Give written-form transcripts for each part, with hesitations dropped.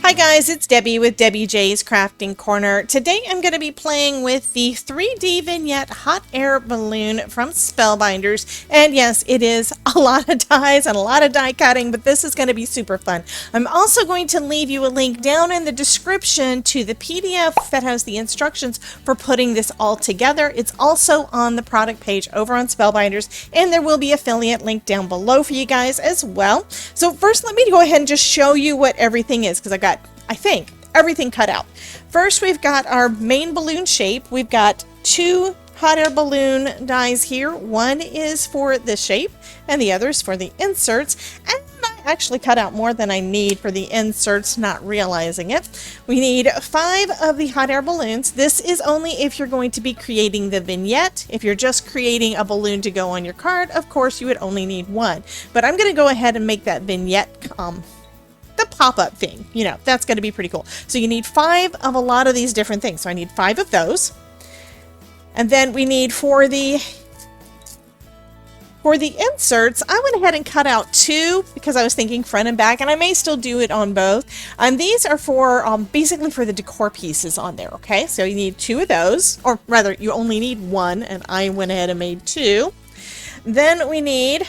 Hi guys, it's Debbie with Debbie J's Crafting Corner. Today I'm going to be playing with the 3D Vignette Hot Air Balloon from Spellbinders. And yes, it is a lot of dies and a lot of die cutting, but this is going to be super fun. I'm also going to leave you a link down in the description to the PDF that has the instructions for putting this all together. It's also on the product page over on Spellbinders, and there will be an affiliate link down below for you guys as well. So first, let me go ahead and just show you what everything is, because I've got, I think, everything cut out. First, we've got our main balloon shape. We've got two hot air balloon dies here. One is for the shape and the other is for the inserts. And I actually cut out more than I need for the inserts, not realizing it. We need 5 of the hot air balloons. This is only if you're going to be creating the vignette. If you're just creating a balloon to go on your card, of course you would only need 1. But I'm going to go ahead and make that vignette the pop-up thing. You know, that's going to be pretty cool. So you need 5 of a lot of these different things. So I need 5 of those. And then we need for the inserts, I went ahead and cut out 2 because I was thinking front and back, and I may still do it on both. And these are for basically for the decor pieces on there, okay? So you need 2 of those, or rather you only need 1, and I went ahead and made 2. Then we need,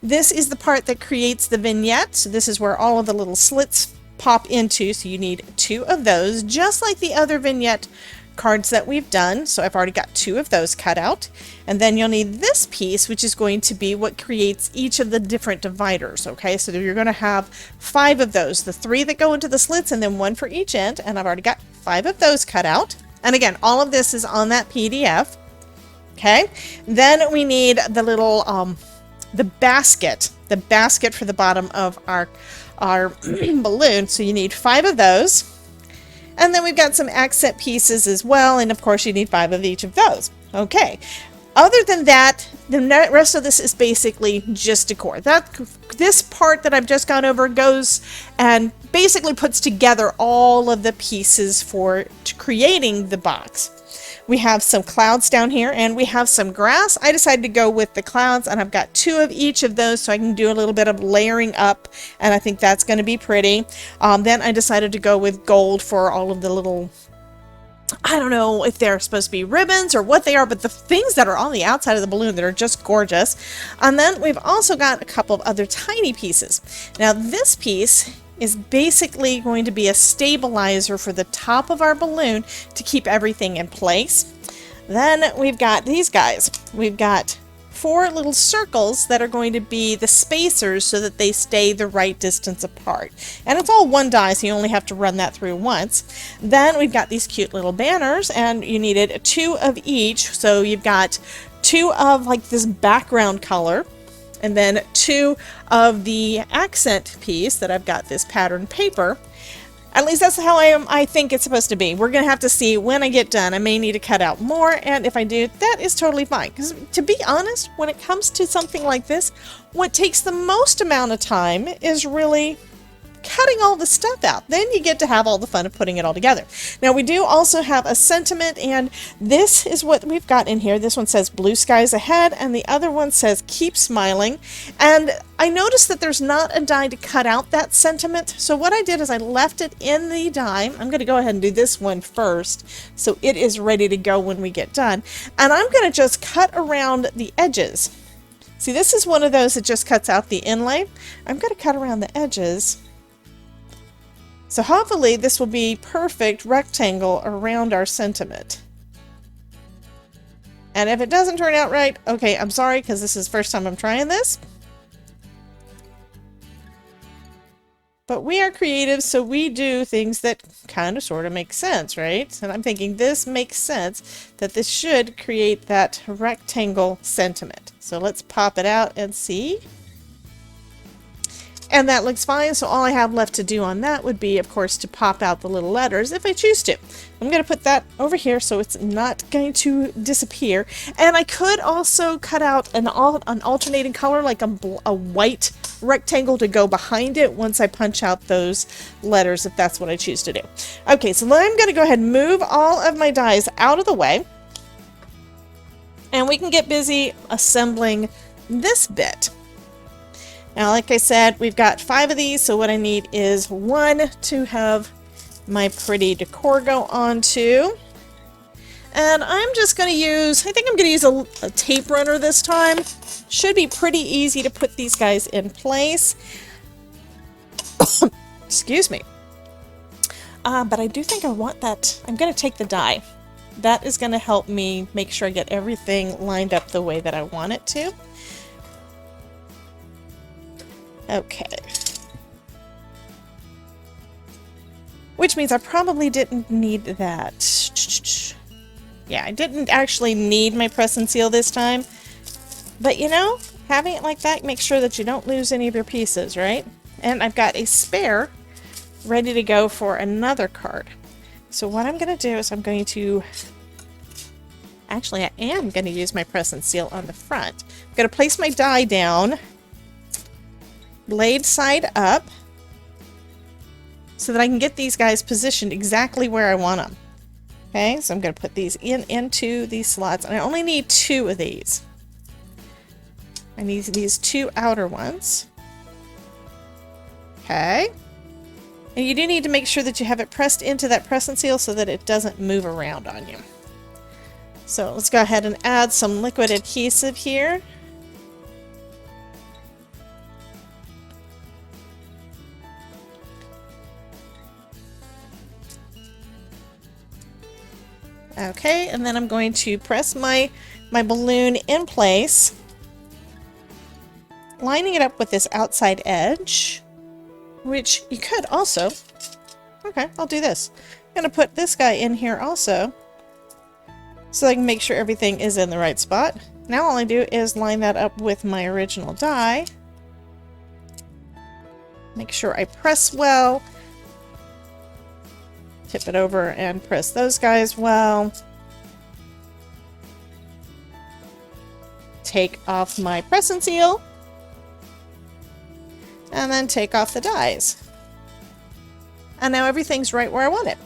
this is the part that creates the vignette. So this is where all of the little slits pop into. So you need 2 of those, just like the other vignette cards that we've done. So I've already got 2 of those cut out. And then you'll need this piece, which is going to be what creates each of the different dividers. Okay, so you're going to have 5 of those, the 3 that go into the slits and then 1 for each end. And I've already got 5 of those cut out. And again, all of this is on that PDF. Okay, then we need the little the basket for the bottom of our balloon. So you need 5 of those. And then we've got some accent pieces as well, and of course you need 5 of each of those. Okay, other than that, the rest of this is basically just decor. This part that I've just gone over goes and basically puts together all of the pieces for creating the box. We have some clouds down here, and we have some grass. I decided to go with the clouds, and I've got 2 of each of those, so I can do a little bit of layering up, and I think that's going to be pretty. Then I decided to go with gold for all of the little, I don't know if they're supposed to be ribbons or what they are, but the things that are on the outside of the balloon that are just gorgeous. And then we've also got a couple of other tiny pieces. Now this piece is basically going to be a stabilizer for the top of our balloon to keep everything in place. Then we've got these guys. We've got 4 little circles that are going to be the spacers so that they stay the right distance apart. And it's all 1 die, so you only have to run that through once. Then we've got these cute little banners, and you needed 2 of each. So you've got 2 of like this background color, and then 2 of the accent piece that I've got this patterned paper. At least that's how I think it's supposed to be. We're going to have to see when I get done. I may need to cut out more, and if I do, that is totally fine. Because to be honest, when it comes to something like this, what takes the most amount of time is really cutting all the stuff out. Then you get to have all the fun of putting it all together. Now we do also have a sentiment, and this is what we've got in here. This one says blue skies ahead, and the other one says keep smiling. And I noticed that there's not a die to cut out that sentiment, so what I did is I left it in the die. I'm going to go ahead and do this one first so it is ready to go when we get done, and I'm going to just cut around the edges. See, this is one of those that just cuts out the inlay. I'm going to cut around the edges. So hopefully this will be perfect rectangle around our sentiment. And if it doesn't turn out right, okay, I'm sorry, because this is the first time I'm trying this. But we are creative, so we do things that kind of sort of make sense, right? And I'm thinking this makes sense, that this should create that rectangle sentiment. So let's pop it out and see. And that looks fine, so all I have left to do on that would be, of course, to pop out the little letters if I choose to. I'm going to put that over here so it's not going to disappear. And I could also cut out an alternating color, like a white rectangle to go behind it once I punch out those letters, if that's what I choose to do. Okay, so then I'm going to go ahead and move all of my dies out of the way. And we can get busy assembling this bit. Now, like I said, we've got 5 of these, so what I need is 1 to have my pretty decor go onto. And I'm just going to use, I think I'm going to use a tape runner this time. Should be pretty easy to put these guys in place. Excuse me. But I do think I want that. I'm going to take the die. That is going to help me make sure I get everything lined up the way that I want it to. Okay. Which means I probably didn't need that. Yeah, I didn't actually need my press and seal this time. But you know, having it like that makes sure that you don't lose any of your pieces, right? And I've got a spare ready to go for another card. So what I'm going to do is I'm going to... Actually, I am going to use my press and seal on the front. I'm going to place my die down, blade side up, so that I can get these guys positioned exactly where I want them. Okay, so I'm going to put these into these slots, and I only need 2 of these. I need these 2 outer ones. Okay. And you do need to make sure that you have it pressed into that press and seal so that it doesn't move around on you. So let's go ahead and add some liquid adhesive here. Okay, and then I'm going to press my balloon in place, lining it up with this outside edge, which you could also... Okay, I'll do this. I'm going to put this guy in here also, so I can make sure everything is in the right spot. Now all I do is line that up with my original die. Make sure I press well. Tip it over and press those guys well. Take off my press and seal. And then take off the dies. And now everything's right where I want it.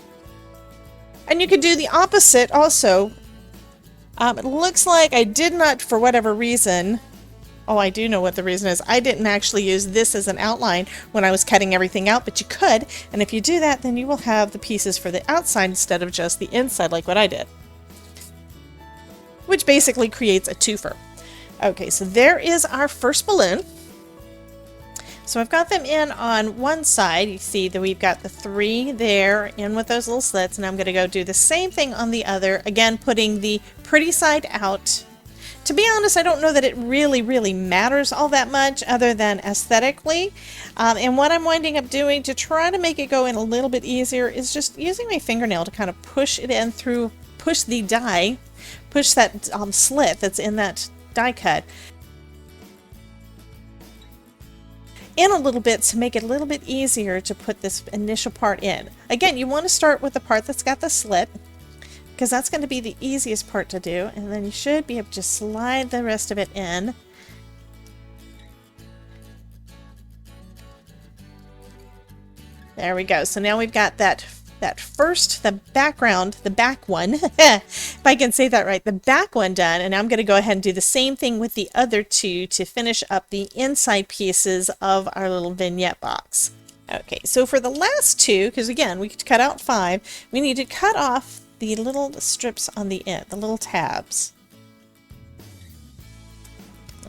And you could do the opposite also. It looks like I did not, for whatever reason... Oh, I do know what the reason is. I didn't actually use this as an outline when I was cutting everything out, but you could. And if you do that, then you will have the pieces for the outside instead of just the inside, like what I did. Which basically creates a twofer. Okay, so there is our first balloon. So I've got them in on one side. You see that we've got the 3 there in with those little slits, and I'm going to go do the same thing on the other, again putting the pretty side out. To be honest, I don't know that it really matters all that much other than aesthetically. And what I'm winding up doing to try to make it go in a little bit easier is just using my fingernail to kind of push it in through, push the die, push that slit that's in that die cut in a little bit to make it a little bit easier to put this initial part in. Again, you want to start with the part that's got the slit, because that's going to be the easiest part to do, and then you should be able to just slide the rest of it in. There we go. So now we've got that first, the background, the back one, if I can say that right, the back one done, and I'm going to go ahead and do the same thing with the other 2 to finish up the inside pieces of our little vignette box. Okay, so for the last 2, because again, we cut out 5, we need to cut off the little strips on the end, the little tabs.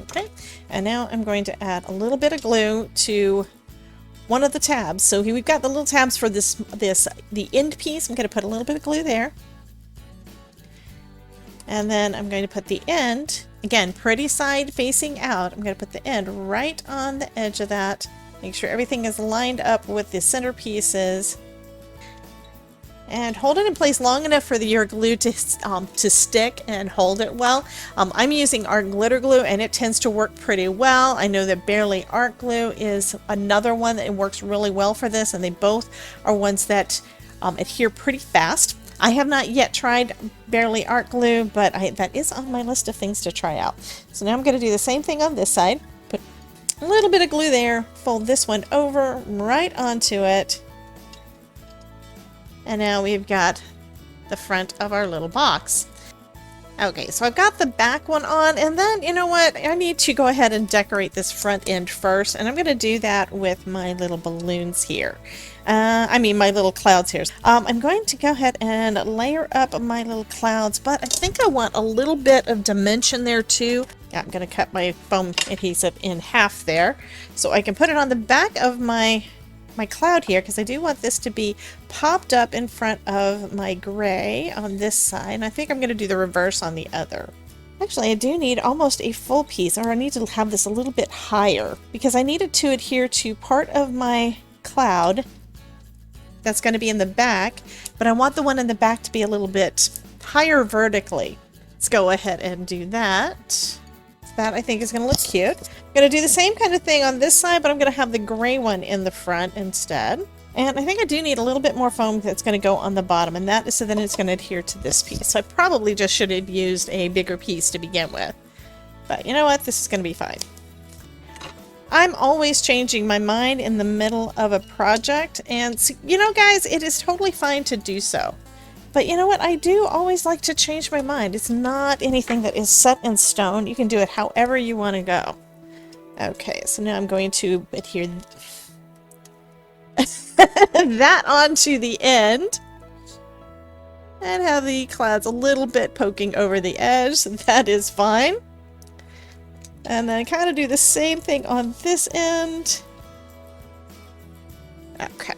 Okay, and now I'm going to add a little bit of glue to one of the tabs. So here we've got the little tabs for the end piece. I'm going to put a little bit of glue there. And then I'm going to put the end, again, pretty side facing out. I'm going to put the end right on the edge of that. Make sure everything is lined up with the center pieces. And hold it in place long enough for your glue to stick and hold it well. I'm using art glitter glue, and it tends to work pretty well. I know that Barely Art Glue is another one that works really well for this, and they both are ones that adhere pretty fast. I have not yet tried Barely Art Glue, but that is on my list of things to try out. So now I'm going to do the same thing on this side. Put a little bit of glue there, fold this one over right onto it. And now we've got the front of our little box. Okay, so I've got the back one on, and then, you know what, I need to go ahead and decorate this front end first, and I'm going to do that with my little balloons here. I mean, my little clouds here. I'm going to go ahead and layer up my little clouds, but I think I want a little bit of dimension there too. Yeah, I'm going to cut my foam adhesive in half there, so I can put it on the back of my cloud here, because I do want this to be popped up in front of my gray on this side, and I think I'm going to do the reverse on the other. Actually, I do need almost a full piece, or I need to have this a little bit higher, because I need it to adhere to part of my cloud that's going to be in the back, but I want the one in the back to be a little bit higher vertically. Let's go ahead and do that. That I think is going to look cute. I'm going to do the same kind of thing on this side, but I'm going to have the gray one in the front instead. And I think I do need a little bit more foam that's going to go on the bottom, and that is so then it's going to adhere to this piece. So I probably just should have used a bigger piece to begin with. But you know what? This is going to be fine. I'm always changing my mind in the middle of a project, and you know, guys, it is totally fine to do so. But you know what? I do always like to change my mind. It's not anything that is set in stone. You can do it however you want to go. Okay, so now I'm going to adhere that onto the end and have the clouds a little bit poking over the edge. So that is fine. And then kind of do the same thing on this end. Okay.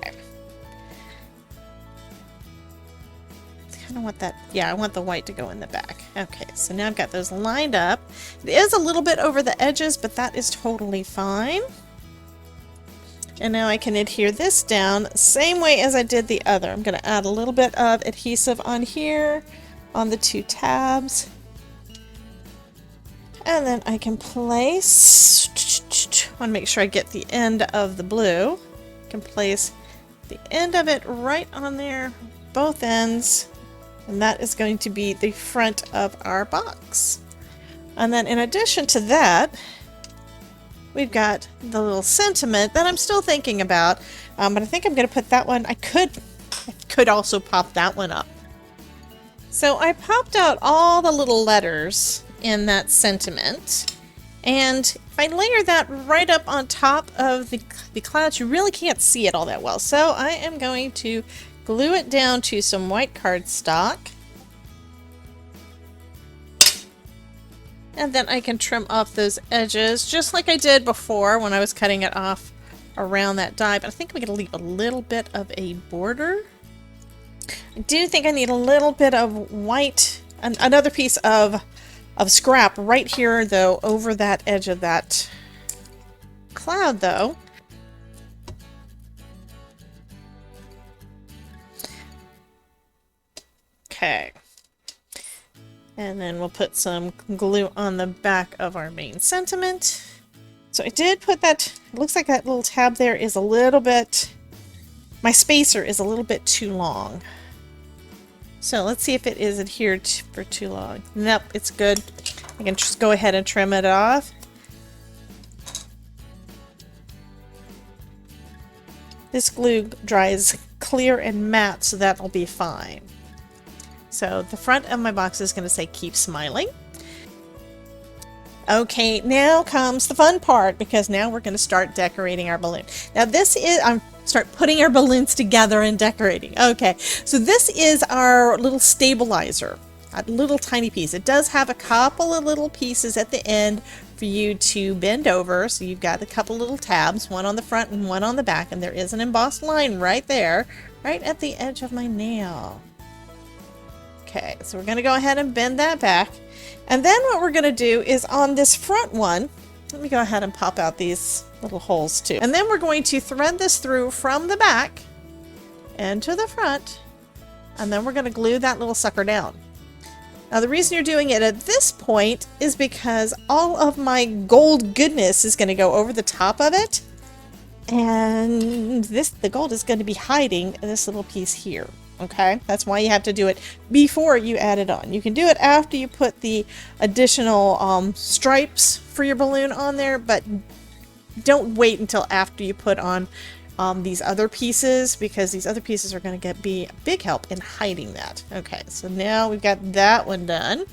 I want that. Yeah, I want the white to go in the back. Okay, so now I've got those lined up. It is a little bit over the edges, but that is totally fine. And now I can adhere this down same way as I did the other. I'm going to add a little bit of adhesive on here, on the two tabs. And then I can place, I want to make sure I get the end of the blue. I can place the end of it right on there, both ends. And that is going to be the front of our box. And then in addition to that, we've got the little sentiment that I'm still thinking about. But I think I'm going to put that one, I could also pop that one up. So I popped out all the little letters in that sentiment. And if I layer that right up on top of the clouds, you really can't see it all that well. So I am going to glue it down to some white cardstock. And then I can trim off those edges just like I did before when I was cutting it off around that die. But I think I'm going to leave a little bit of a border. I do think I need a little bit of white, another piece of scrap right here though, over that edge of that cloud though. Okay. And then we'll put some glue on the back of our main sentiment. So I did put that, it looks like that little tab there is a little bit, my spacer is a little bit too long. So let's see if it is adhered for too long. Nope, it's good. I can just go ahead and trim it off. This glue dries clear and matte, so that'll be fine. So the front of my box is going to say keep smiling. Okay, now comes the fun part, because now we're going to start decorating our balloon. Now this is, start putting our balloons together and decorating. Okay, so this is our little stabilizer, a little tiny piece. It does have a couple of little pieces at the end for you to bend over. So you've got a couple little tabs, one on the front and one on the back, and there is an embossed line right there, right at the edge of my nail. Okay, so we're going to go ahead and bend that back. And then what we're going to do is on this front one, let me go ahead and pop out these little holes too. And then we're going to thread this through from the back and to the front. And then we're going to glue that little sucker down. Now the reason you're doing it at this point is because all of my gold goodness is going to go over the top of it. And the gold is going to be hiding this little piece here. Okay, that's why you have to do it before you add it on. You can do it after you put the additional stripes for your balloon on there, but don't wait until after you put on these other pieces, because these other pieces are going to be a big help in hiding that. Okay, so now we've got that one done.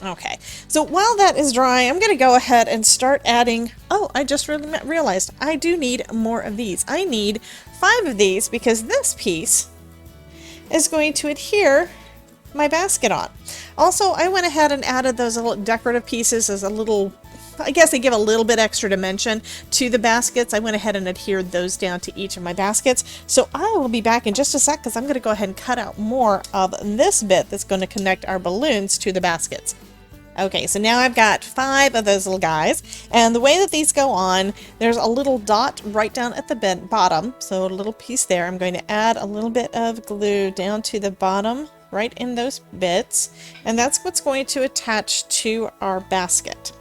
Okay, so while that is dry, I'm going to go ahead and start adding, oh, I just realized I do need more of these. I need 5 of these because this piece is going to adhere my basket on. Also, I went ahead and added those little decorative pieces as a little, I guess they give a little bit extra dimension to the baskets. I went ahead and adhered those down to each of my baskets. So I will be back in just a sec because I'm going to go ahead and cut out more of this bit that's going to connect our balloons to the baskets. Okay, so now I've got 5 of those little guys, and the way that these go on, there's a little dot right down at the bottom, so a little piece there. I'm going to add a little bit of glue down to the bottom, right in those bits, and that's what's going to attach to our basket.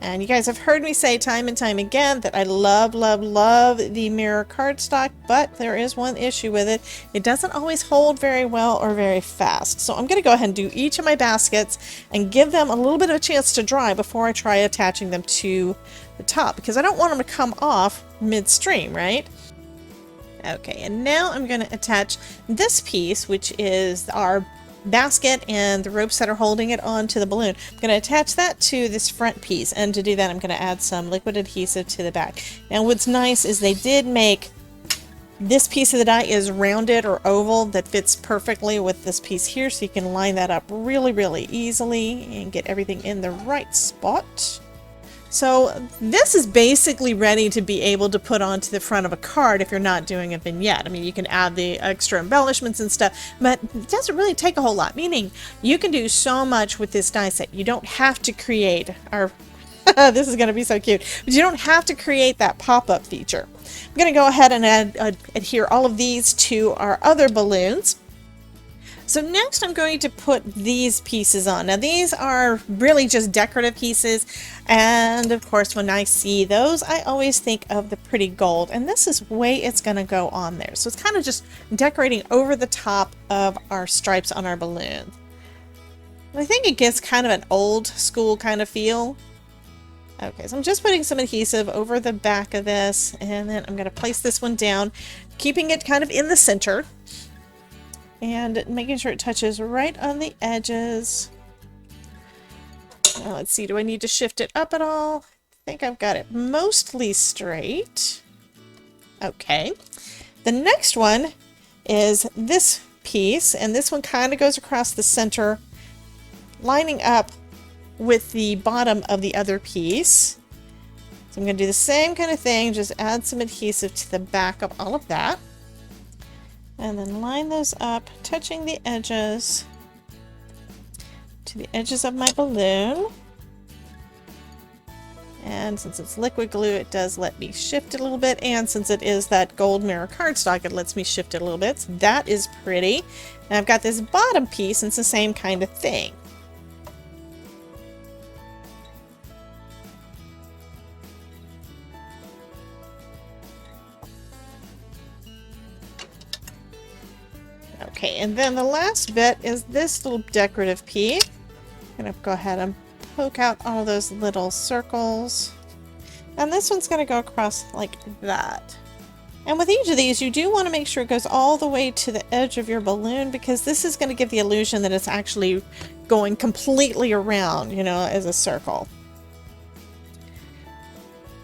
And you guys have heard me say time and time again that I love, love, love the mirror cardstock, but there is one issue with it. It doesn't always hold very well or very fast. So I'm going to go ahead and do each of my baskets and give them a little bit of a chance to dry before I try attaching them to the top, because I don't want them to come off midstream, right? Okay, and now I'm going to attach this piece, which is our basket and the ropes that are holding it onto the balloon. I'm going to attach that to this front piece, and to do that I'm going to add some liquid adhesive to the back. Now what's nice is they did make this piece of the die is rounded or oval that fits perfectly with this piece here, so you can line that up really, really easily and get everything in the right spot. So this is basically ready to be able to put onto the front of a card if you're not doing a vignette. I mean, you can add the extra embellishments and stuff, but it doesn't really take a whole lot, meaning you can do so much with this die set. You don't have to create our this is going to be so cute, but you don't have to create that pop-up feature. I'm going to go ahead and adhere all of these to our other balloons. So next I'm going to put these pieces on. Now these are really just decorative pieces, and of course when I see those I always think of the pretty gold, and this is the way it's going to go on there. So it's kind of just decorating over the top of our stripes on our balloon. I think it gives kind of an old school kind of feel. Okay, so I'm just putting some adhesive over the back of this, and then I'm going to place this one down, keeping it kind of in the center. And making sure it touches right on the edges. Now let's see, do I need to shift it up at all? I think I've got it mostly straight. Okay. The next one is this piece, and this one kind of goes across the center, lining up with the bottom of the other piece. So I'm going to do the same kind of thing, just add some adhesive to the back of all of that. And then line those up, touching the edges to the edges of my balloon. And since it's liquid glue, it does let me shift it a little bit. And since it is that gold mirror cardstock, it lets me shift it a little bit. So that is pretty. And I've got this bottom piece, and it's the same kind of thing. Okay, and then the last bit is this little decorative piece. I'm going to go ahead and poke out all those little circles. And this one's going to go across like that. And with each of these, you do want to make sure it goes all the way to the edge of your balloon, because this is going to give the illusion that it's actually going completely around, you know, as a circle.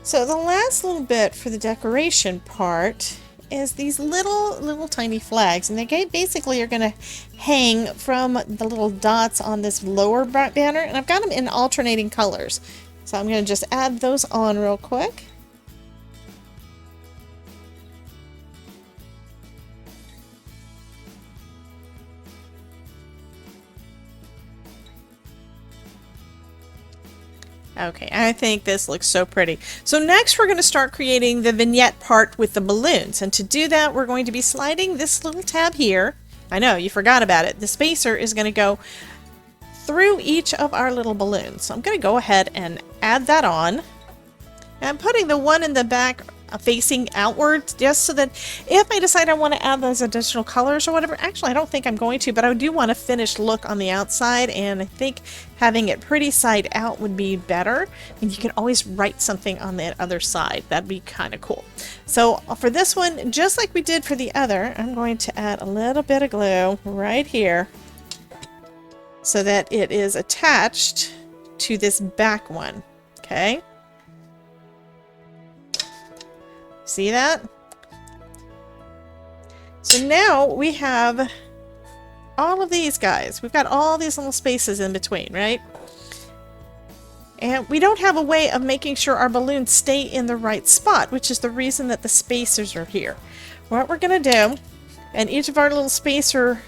So the last little bit for the decoration part is these little tiny flags, and they basically are going to hang from the little dots on this lower banner, and I've got them in alternating colors. So I'm going to just add those on real quick. Okay, I think this looks so pretty. So next we're going to start creating the vignette part with the balloons. And to do that, we're going to be sliding this little tab here. I know, you forgot about it. The spacer is going to go through each of our little balloons. So I'm going to go ahead and add that on. And I'm putting the one in the back facing outward, just so that if I decide I want to add those additional colors or whatever, actually I don't think I'm going to, but I do want a finished look on the outside, and I think having it pretty side out would be better. And you can always write something on the other side. That'd be kind of cool. So for this one, just like we did for the other, I'm going to add a little bit of glue right here, so that it is attached to this back one. Okay? See that? So now we have all of these guys. We've got all these little spaces in between, right? And we don't have a way of making sure our balloons stay in the right spot, which is the reason that the spacers are here. What we're going to do, and each of our little spacer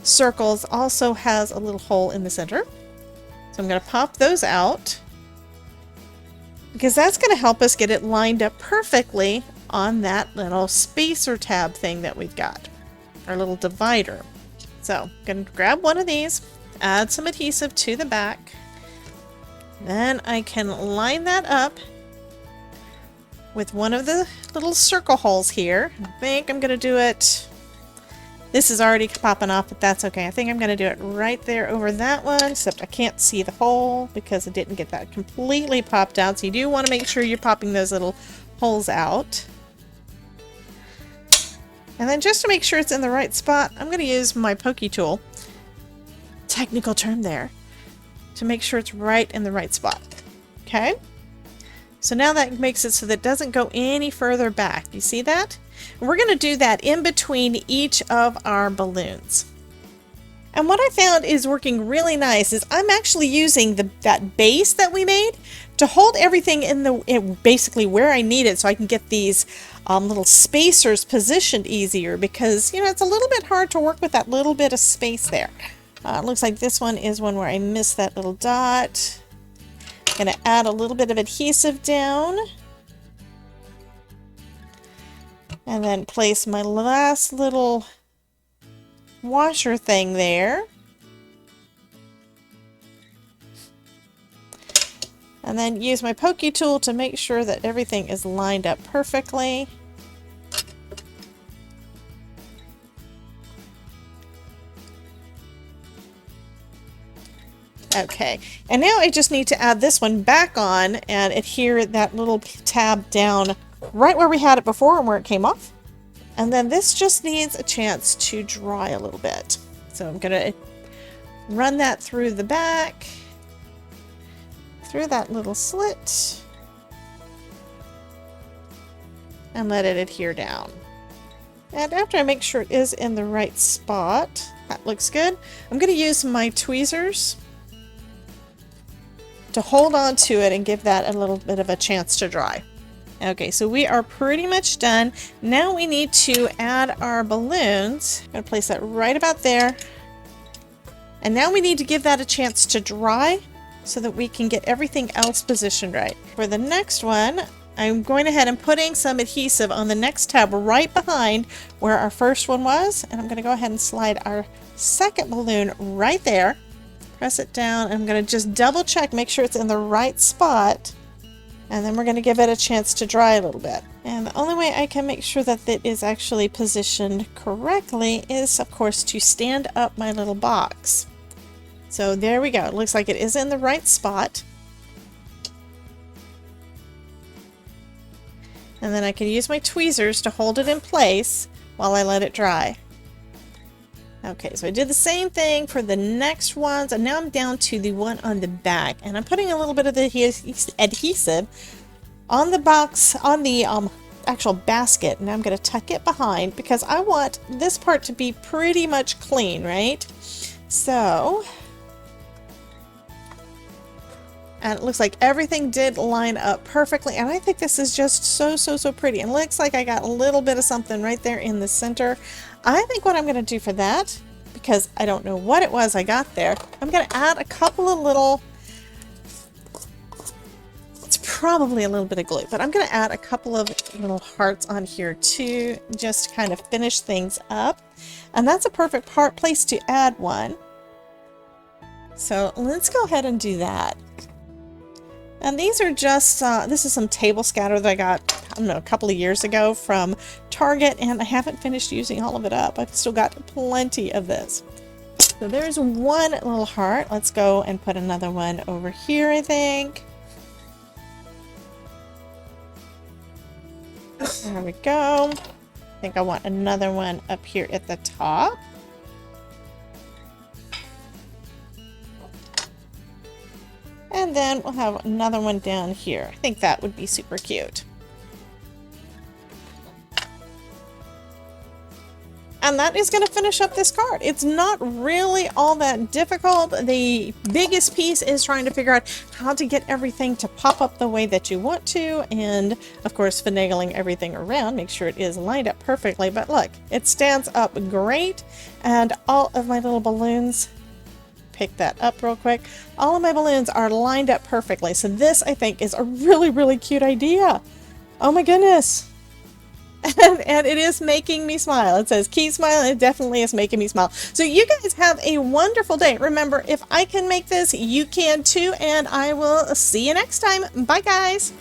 circles also has a little hole in the center. So I'm going to pop those out, because that's going to help us get it lined up perfectly on that little spacer tab thing that we've got, our little divider. So I'm going to grab one of these, add some adhesive to the back, then I can line that up with one of the little circle holes here. I think I'm going to do it, this is already popping off, but that's okay. I think I'm going to do it right there over that one, except I can't see the hole because I didn't get that completely popped out. So you do want to make sure you're popping those little holes out. And then just to make sure it's in the right spot, I'm going to use my pokey tool, technical term there, to make sure it's right in the right spot. Okay? So now that makes it so that it doesn't go any further back. You see that? And we're going to do that in between each of our balloons. And what I found is working really nice is I'm actually using that base that we made to hold everything in basically where I need it, so I can get these little spacers positioned easier, because you know it's a little bit hard to work with that little bit of space there. It looks like this one is one where I missed that little dot. I'm going to add a little bit of adhesive down. And then place my last little washer thing there. And then use my pokey tool to make sure that everything is lined up perfectly. Okay, and now I just need to add this one back on and adhere that little tab down right where we had it before and where it came off. And then this just needs a chance to dry a little bit. So I'm going to run that through the back, through that little slit, and let it adhere down. And after I make sure it is in the right spot, that looks good, I'm going to use my tweezers to hold on to it and give that a little bit of a chance to dry. Okay, so we are pretty much done. Now we need to add our balloons. I'm going to place that right about there. And now we need to give that a chance to dry so that we can get everything else positioned right. For the next one, I'm going ahead and putting some adhesive on the next tab right behind where our first one was. And I'm going to go ahead and slide our second balloon right there. Press it down. I'm going to just double check, make sure it's in the right spot. And then we're going to give it a chance to dry a little bit. And the only way I can make sure that it is actually positioned correctly is, of course, to stand up my little box. So there we go. It looks like it is in the right spot. And then I can use my tweezers to hold it in place while I let it dry. Okay, so I did the same thing for the next ones, and now I'm down to the one on the back, and I'm putting a little bit of the adhesive on the box, on the actual basket, and I'm going to tuck it behind because I want this part to be pretty much clean, right? So, and it looks like everything did line up perfectly, and I think this is just so pretty. And it looks like I got a little bit of something right there in the center. I think what I'm going to do for that, because I don't know what it was I got there, I'm going to add a couple of little, it's probably a little bit of glue, but I'm going to add a couple of little hearts on here too, just to kind of finish things up. And that's a perfect place to add one. So let's go ahead and do that. And these are just, this is some table scatter that I got, I don't know, a couple of years ago from Target, and I haven't finished using all of it up. I've still got plenty of this. So there's one little heart. Let's go and put another one over here, I think. There we go. I think I want another one up here at the top. And then we'll have another one down here. I think that would be super cute. And that is going to finish up this card. It's not really all that difficult. The biggest piece is trying to figure out how to get everything to pop up the way that you want to. And of course, finagling everything around, make sure it is lined up perfectly. But look, it stands up great. And all of my little balloons, pick that up real quick. All of my balloons are lined up perfectly. So this, I think, is a really, really cute idea. Oh my goodness. And it is making me smile. It says keep smiling. It definitely is making me smile. So you guys have a wonderful day. Remember, if I can make this, you can too. And I will see you next time. Bye, guys.